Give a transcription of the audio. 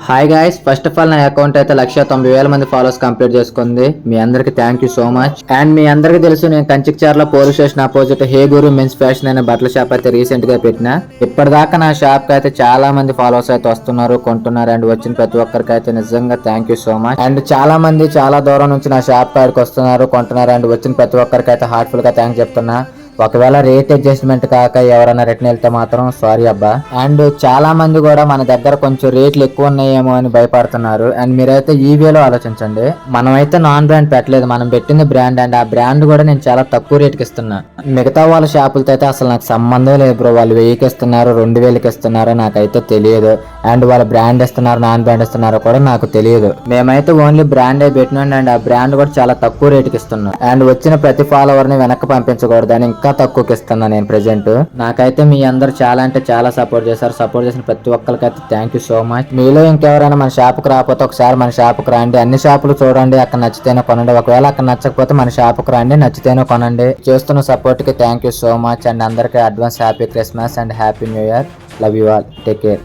Hi guys, first of all నా account అయితే 1,90,000 మంది ఫాలోవర్స్ కంప్లీట్ చేసుకుంది. మీ అందరికి thank you so much. And మీ అందరికి తెలుసు, నేను Kanchikacherla police station opposite hey Guru men's fashion అనే బట్టల షాప్ అయితే రీసెంట్ గా పెట్టిన. ఇప్పటిదాకా నా షాప్ కి అయితే చాలా మంది ఫాలోవర్స్ అయితే వస్తున్నారు, కొంటున్నారు. అండ్ వచ్చిన ప్రతి ఒక్కరికి అయితే నిజంగా thank you so much. And చాలా మంది చాలా దూరం నుంచి నా షాప్ కాడికి వస్తున్నారు, కొంటున్నారు. అండ్ వచ్చిన ప్రతి ఒక్కరికి అయితే హార్ట్ఫుల్ గా థ్యాంక్స్ చెప్తున్నా. ఒకవేళ రేట్ అడ్జస్ట్మెంట్ కాక ఎవరైనా రిటర్న్ వెళ్తే మాత్రం సారీ అబ్బా. అండ్ చాలా మంది కూడా మన దగ్గర కొంచెం రేట్లు ఎక్కువ ఉన్నాయేమో అని భయపడుతున్నారు. అండ్ మీరైతే ఈ వేలో ఆలోచించండి. మనమైతే నాన్ బ్రాండ్ పెట్టలేదు, మనం పెట్టింది బ్రాండ్. అండ్ ఆ బ్రాండ్ కూడా నేను చాలా తక్కువ రేటుకి ఇస్తున్నా. మిగతా వాళ్ళ షాపులతో అయితే అసలు నాకు సంబంధం లేదు బ్రో. వాళ్ళు 1000కి ఇస్తున్నారు, 2000కి ఇస్తున్నారు, నాకైతే తెలియదు. అండ్ వాళ్ళ బ్రాండ్ ఇస్తున్నారు, నాన్ బ్రాండ్ ఇస్తున్నారు కూడా నాకు తెలియదు. మేమైతే ఓన్లీ బ్రాండే పెట్టినాం. అండ్ ఆ బ్రాండ్ కూడా చాలా తక్కువ రేటుకి ఇస్తున్నాం. అండ్ వచ్చిన ప్రతి ఫాలోవర్ ని వెనక్కి పంపించకూడదు అని ఇంకా తక్కువకి ఇస్తున్నా నేను ప్రెసెంట్. నాకైతే మీ అందరు చాలా అంటే చాలా సపోర్ట్ చేశారు. సపోర్ట్ చేసిన ప్రతి ఒక్కరికైతే థ్యాంక్ యూ సో మచ్. మీలో ఇంకెవరైనా మన షాప్కి రాకపోతే ఒకసారి మన షాప్కి రండి, అన్ని షాపులు చూడండి, అక్కడ నచ్చితేనే కొనండి. ఒకవేళ అక్కడ నచ్చకపోతే మన షాప్కి రండి, నచ్చితేనే కొనండి. చేస్తున్న సపోర్ట్ కి thank you so much. And అందరికీ advance happy Christmas and happy new year. Love you all, take care.